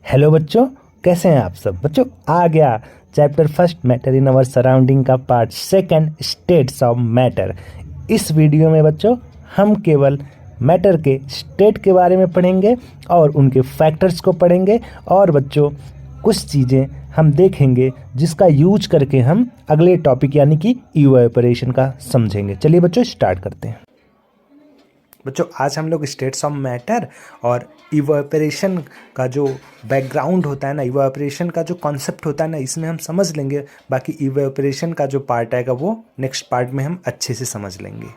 Hello बच्चों, कैसे हैं आप सब। बच्चों आ गया chapter first matter in our surrounding का part second states of matter. इस वीडियो में बच्चों हम केवल मैटर के स्टेट के बारे में पढ़ेंगे और उनके फैक्टर्स को पढ़ेंगे और बच्चों कुछ चीज़ें हम देखेंगे जिसका यूज करके हम अगले टॉपिक यानी कि इवैपोरेशन का समझेंगे। चलिए बच्चों स्टार्ट करते हैं। बच्चों आज हम लोग स्टेट्स ऑफ मैटर और इवैपोरेशन का जो बैकग्राउंड होता है ना, इवैपोरेशन का जो कॉन्सेप्ट होता है ना, इसमें हम समझ लेंगे। बाकी इवैपोरेशन का जो पार्ट आएगा वो नेक्स्ट पार्ट में हम अच्छे से समझ लेंगे।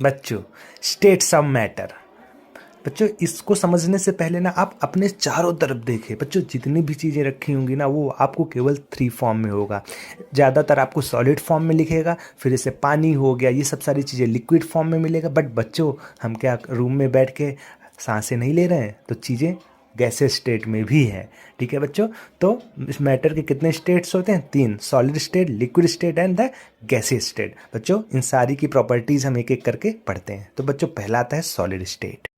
बच्चों स्टेट्स ऑफ मैटर, बच्चों इसको समझने से पहले ना आप अपने चारों तरफ देखें। बच्चों जितनी भी चीज़ें रखी होंगी ना वो आपको केवल 3 फॉर्म में होगा। ज़्यादातर आपको सॉलिड फॉर्म में लिखेगा, फिर इसे पानी हो गया, ये सब सारी चीज़ें लिक्विड फॉर्म में मिलेगा। बट बच्चों हम क्या रूम में बैठ के सांसें नहीं ले रहे हैं, तो चीज़ें गैसेस स्टेट में भी है। ठीक है बच्चों, तो इस मैटर के कितने स्टेट्स होते हैं? 3, solid state, liquid state and the gases state. बच्चों इन सारी की प्रॉपर्टीज़ हम एक एक करके पढ़ते हैं। तो बच्चों पहला आता है सॉलिड स्टेट।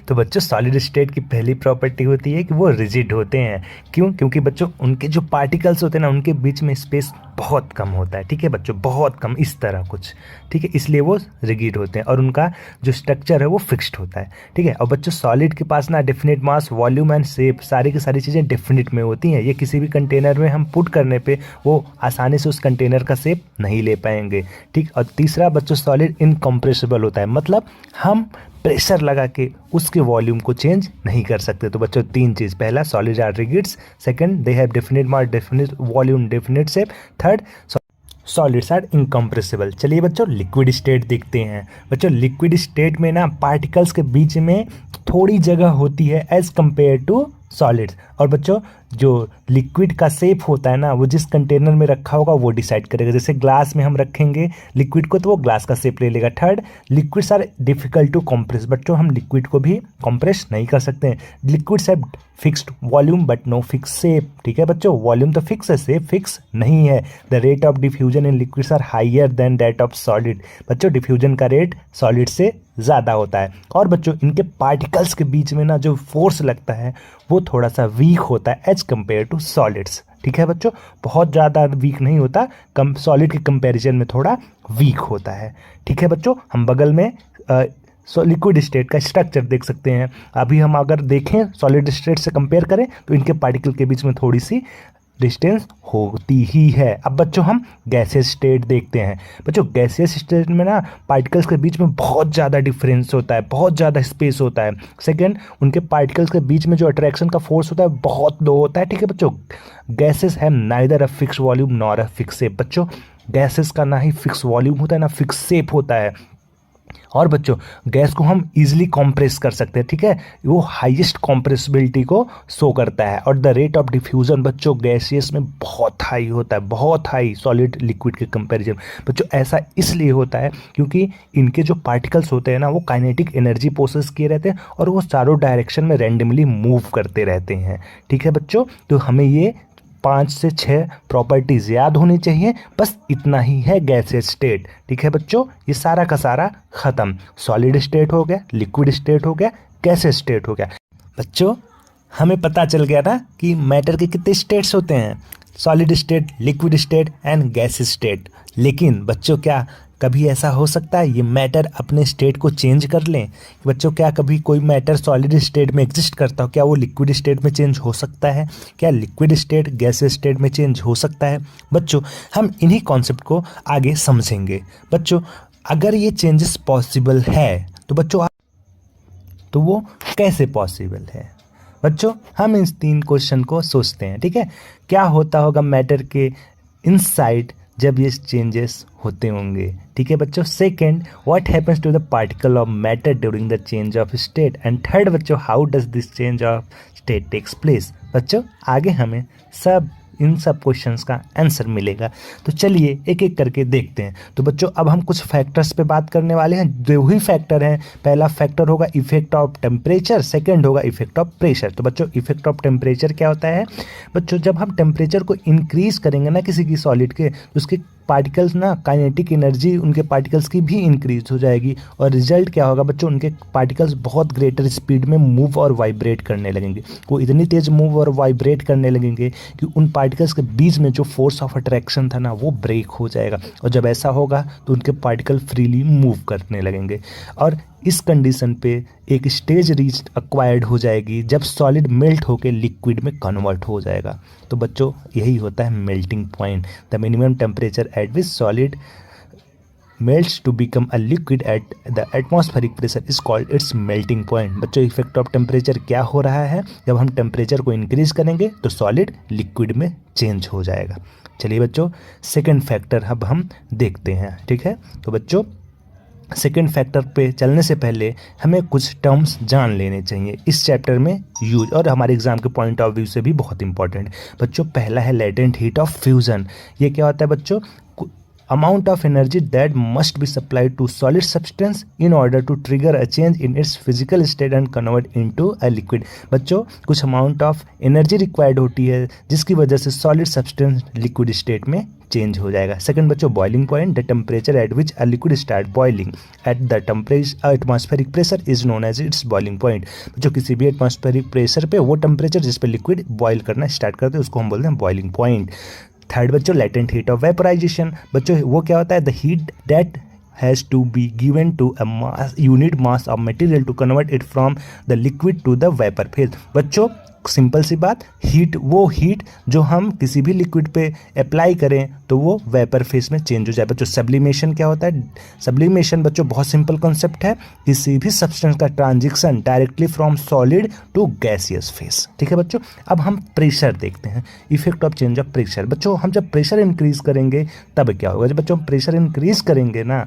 तो बच्चों सॉलिड स्टेट की पहली प्रॉपर्टी होती है कि वो रिजिड होते हैं। क्यों? क्योंकि बच्चों उनके जो पार्टिकल्स होते हैं ना उनके बीच में स्पेस बहुत कम होता है। ठीक है बच्चों, बहुत कम, इस तरह कुछ। ठीक है, इसलिए वो रिजिड होते हैं और उनका जो स्ट्रक्चर है वो फिक्स्ड होता है। ठीक है, और बच्चों सॉलिड के पास ना definite mass, volume and shape सारी की सारी चीज़ें डेफिनेट में होती हैं। ये किसी भी कंटेनर में हम पुट करने पे वो आसानी से उस कंटेनर का शेप नहीं ले पाएंगे। ठीक, और तीसरा बच्चों सॉलिड इनकम्प्रेसिबल होता है, मतलब हम प्रेशर लगा के उसके वॉल्यूम को चेंज नहीं कर सकते। तो बच्चों 3 चीज़, पहला solid are rigids, second they have definite mass, definite volume, definite shape, third solids are incompressible. चलिए बच्चों लिक्विड स्टेट देखते हैं। बच्चों लिक्विड स्टेट में ना पार्टिकल्स के बीच में थोड़ी जगह होती है एज कंपेयर टू सॉलिड्स। और बच्चों जो लिक्विड का शेप होता है ना वो जिस कंटेनर में रखा होगा वो डिसाइड करेगा। जैसे ग्लास में हम रखेंगे लिक्विड को तो वो ग्लास का शेप ले लेगा। Third, liquids are difficult to compress. बच्चों हम लिक्विड को भी कंप्रेस नहीं कर सकते हैं। Liquids have fixed volume but no fix shape. ठीक है बच्चों, वॉल्यूम तो फिक्स है, शेप फिक्स नहीं है। The rate of diffusion in liquids are higher than that of solid. बच्चों डिफ्यूजन का रेट सॉलिड से ज़्यादा होता है। और बच्चों इनके पार्टिकल्स के बीच में ना जो फोर्स लगता है वो थोड़ा सा वीक होता है एज कंपेयर टू सॉलिड्स। ठीक है बच्चों, बहुत ज़्यादा वीक नहीं होता, कम सॉलिड के कंपैरिजन में थोड़ा वीक होता है। ठीक है बच्चों, हम बगल में लिक्विड स्टेट का स्ट्रक्चर देख सकते हैं। अभी हम अगर देखें सॉलिड स्टेट से कंपेयर करें तो इनके पार्टिकल के बीच में थोड़ी सी डिस्टेंस होती ही है। अब बच्चों हम गैसेस स्टेट देखते हैं। बच्चों गैसेस स्टेट में ना पार्टिकल्स के बीच में बहुत ज़्यादा डिफरेंस होता है, बहुत ज़्यादा स्पेस होता है। सेकंड, उनके पार्टिकल्स के बीच में जो अट्रैक्शन का फोर्स होता है बहुत लो होता है। ठीक है बच्चों, gases have neither a fix volume nor a fix shape. बच्चों गैसेस का ना ही फिक्स वॉल्यूम होता है ना फिक्स शेप होता है। और बच्चों गैस को हम इजीली कंप्रेस कर सकते हैं। ठीक है, वो हाईएस्ट कंप्रेसिबिलिटी को शो करता है। और द रेट ऑफ डिफ्यूजन बच्चों गैसियस में बहुत हाई होता है, बहुत हाई सॉलिड लिक्विड के कंपैरिजन। बच्चों ऐसा इसलिए होता है क्योंकि इनके जो पार्टिकल्स होते हैं ना वो काइनेटिक एनर्जी प्रोसेस किए रहते हैं और वो चारों डायरेक्शन में रैंडमली मूव करते रहते हैं। ठीक है बच्चों, तो हमें ये 5 से 6 प्रॉपर्टीज याद होनी चाहिए, बस इतना ही है गैसेस स्टेट। ठीक है बच्चों, ये सारा का सारा खत्म। सॉलिड स्टेट हो गया, लिक्विड स्टेट हो गया, गैसेस स्टेट हो गया। बच्चों हमें पता चल गया ना कि मैटर के कितने स्टेट्स होते हैं, solid state, liquid state and gases state. लेकिन बच्चों क्या कभी ऐसा हो सकता है ये मैटर अपने स्टेट को चेंज कर लें? बच्चों क्या कभी कोई मैटर सॉलिड स्टेट में एग्जिस्ट करता हो, क्या वो लिक्विड स्टेट में चेंज हो सकता है? क्या लिक्विड स्टेट गैसेस स्टेट में चेंज हो सकता है? बच्चों हम इन्हीं कॉन्सेप्ट को आगे समझेंगे। बच्चों अगर ये चेंजेस पॉसिबल है तो बच्चों तो वो कैसे पॉसिबल है? बच्चों हम इन 3 क्वेश्चन को सोचते हैं। ठीक है, क्या होता होगा मैटर के इनसाइड जब ये चेंजेस होते होंगे? ठीक है बच्चों, second what happens to the particle of matter during the change of state and third बच्चों how does this change of state takes place. बच्चों आगे हमें इन सब क्वेश्चंस का आंसर मिलेगा। तो चलिए एक एक करके देखते हैं। तो बच्चों अब हम कुछ फैक्टर्स पे बात करने वाले हैं। 2 ही फैक्टर हैं। पहला फैक्टर होगा इफेक्ट ऑफ टेम्परेचर, सेकंड होगा इफेक्ट ऑफ प्रेशर। तो बच्चों इफेक्ट ऑफ टेम्परेचर क्या होता है? बच्चों जब हम टेम्परेचर को इंक्रीज करेंगे ना किसी की सॉलिड के तो उसके पार्टिकल्स ना काइनेटिक एनर्जी उनके पार्टिकल्स की भी इंक्रीज हो जाएगी और रिजल्ट क्या होगा बच्चों, उनके पार्टिकल्स बहुत ग्रेटर स्पीड में मूव और वाइब्रेट करने लगेंगे। वो इतनी तेज मूव और वाइब्रेट करने लगेंगे कि उन पार्टिकल्स के बीच में जो फोर्स ऑफ अट्रैक्शन था ना वो ब्रेक हो जाएगा, और जब ऐसा होगा तो उनके पार्टिकल फ्रीली मूव करने लगेंगे। और इस कंडीशन पे एक स्टेज रीच एक्वायर्ड हो जाएगी जब सॉलिड मेल्ट होकर लिक्विड में कन्वर्ट हो जाएगा। तो बच्चों यही होता है melting point. The minimum temperature at which solid melts to become a liquid at the atmospheric pressure is called its melting point। बच्चों इफेक्ट ऑफ टेम्परेचर क्या हो रहा है, जब हम टेम्परेचर को इंक्रीज करेंगे तो सॉलिड लिक्विड में चेंज हो जाएगा। चलिए बच्चों सेकंड फैक्टर अब हम देखते हैं, ठीक है। तो बच्चों सेकंड फैक्टर पे चलने से पहले हमें कुछ टर्म्स जान लेने चाहिए इस चैप्टर में यूज, और हमारे एग्जाम के पॉइंट ऑफ व्यू से भी बहुत इंपॉर्टेंट। बच्चों पहला है लेटेंट हीट ऑफ फ्यूजन। ये क्या होता है बच्चों, amount of energy that must be supplied to solid substance in order to trigger a change in its physical state and convert into a liquid। बच्चों कुछ amount of energy required होती है जिसकी वजह से solid substance liquid state में change हो जाएगा। सेकंड बच्चों boiling point, the temperature at which a liquid start boiling at the temperature atmospheric pressure is known as its boiling point. बच्चों किसी भी एटमॉस्फेरिक प्रेशर पे वो टेम्परेचर जिस पे लिक्विड बॉयल करना स्टार्ट करते हैं उसको हम बोलते हैं बॉइलिंग पॉइंट। थर्ड बच्चों लेटेंट हीट ऑफ वेपोराइजेशन। बच्चों वो क्या होता है, the heat that has to be given to a mass unit mass of material to convert it from the liquid to the vapour phase. बच्चों simple सी बात, heat वो हीट जो हम किसी भी लिक्विड पे अप्लाई करें तो वो वेपर फेज में चेंज हो जाए। बच्चों सब्लिमेशन क्या होता है, सब्लिमेशन बच्चों बहुत सिंपल कॉन्सेप्ट है, किसी भी सब्सटेंस का transition directly from solid to gaseous phase, ठीक है बच्चों। अब हम प्रेशर देखते हैं, effect of change of pressure. बच्चों हम जब प्रेशर इंक्रीज करेंगे तब क्या होगा, जब बच्चों हम प्रेशर इंक्रीज करेंगे ना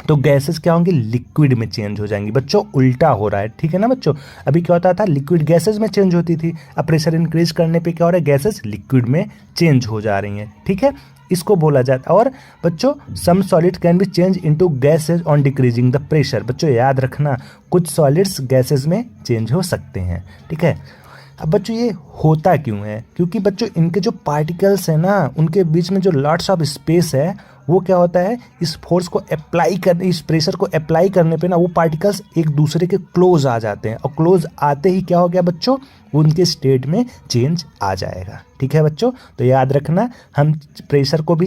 तो गैसेस क्या होंगी, लिक्विड में चेंज हो जाएंगी। बच्चों उल्टा हो रहा है, ठीक है ना बच्चों। अभी क्या होता था, लिक्विड गैसेस में चेंज होती थी, अब प्रेशर इंक्रीज करने पे क्या हो रहा है, गैसेस लिक्विड में चेंज हो जा रही हैं, ठीक है। इसको बोला जाता है। और बच्चों some solid can be change into gases on decreasing the pressure. बच्चों याद रखना कुछ सॉलिड्स गैसेस में चेंज हो सकते हैं, ठीक है। अब बच्चों ये होता क्यों है, क्योंकि बच्चों इनके जो पार्टिकल्स हैं ना उनके बीच में जो लॉट्स ऑफ स्पेस है वो क्या होता है, इस फोर्स को अप्लाई करने, इस प्रेशर को अप्लाई करने पे ना वो पार्टिकल्स एक दूसरे के क्लोज आ जाते हैं, और क्लोज आते ही क्या हो गया बच्चों, उनके स्टेट में चेंज आ जाएगा, ठीक है बच्चों। तो याद रखना हम प्रेशर को भी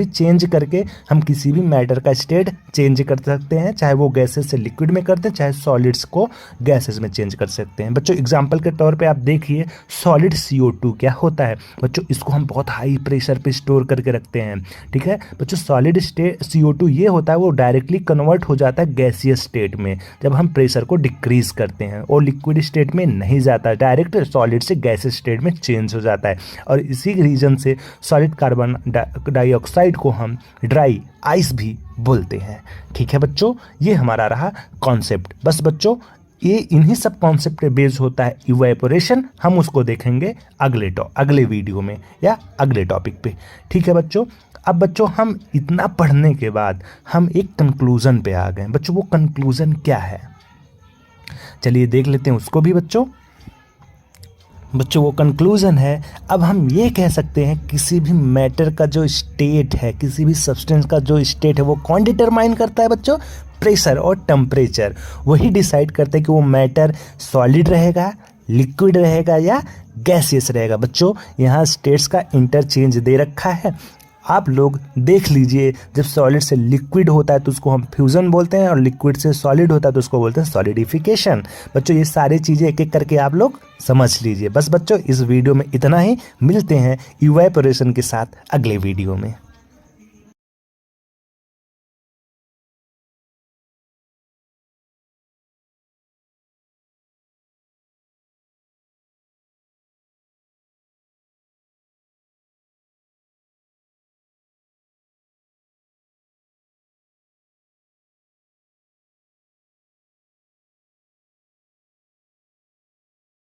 चेंज करके हम किसी भी मैटर का स्टेट चेंज कर सकते हैं, चाहे वो गैसेस से लिक्विड में करते हैं, चाहे सॉलिड्स को गैसेस में चेंज कर सकते हैं। बच्चों एग्जांपल के तौर पे आप देखिए सॉलिड CO2 क्या होता है बच्चों, इसको हम बहुत हाई प्रेशर पे स्टोर करके रखते हैं, ठीक है बच्चों। सॉलिड स्टेट CO2 ये होता है वो डायरेक्टली कन्वर्ट हो जाता है गैसियस स्टेट में जब हम प्रेशर को डिक्रीज करते हैं, और लिक्विड स्टेट में नहीं जाता, डायरेक्ट सॉलिड से गैसियस स्टेट में चेंज हो जाता है। और इसी रीजन से सॉलिड कार्बन डाइऑक्साइड को हम ड्राई आइस भी बोलते हैं, ठीक है बच्चों। ये हमारा रहा कॉन्सेप्ट। बस बच्चों ये इन्हीं सब कॉन्सेप्ट पे बेस्ड होता है इवेपोरेशन, हम उसको देखेंगे अगले वीडियो में या अगले टॉपिक पे, ठीक है बच्चों। अब बच्चों हम इतना पढ़ने के बाद हम एक कंक्लूजन पे आ गए। बच्चों वो कंक्लूजन क्या है, चलिए देख लेते हैं उसको भी बच्चों। वो कंक्लूजन है, अब हम ये कह सकते हैं किसी भी मैटर का जो स्टेट है, किसी भी सब्सटेंस का जो स्टेट है वो कौन डिटरमाइन करता है बच्चों, प्रेशर और टेम्परेचर वही डिसाइड करते हैं कि वो मैटर सॉलिड रहेगा, लिक्विड रहेगा या गैसियस रहेगा। बच्चों यहाँ स्टेट्स का इंटरचेंज दे रखा है, आप लोग देख लीजिए। जब सॉलिड से लिक्विड होता है तो उसको हम फ्यूज़न बोलते हैं, और लिक्विड से सॉलिड होता है तो उसको बोलते हैं सॉलिडिफिकेशन। बच्चों ये सारी चीज़ें एक एक करके आप लोग समझ लीजिए। बस बच्चों इस वीडियो में इतना ही, मिलते हैं इवेपोरेशन के साथ अगले वीडियो में।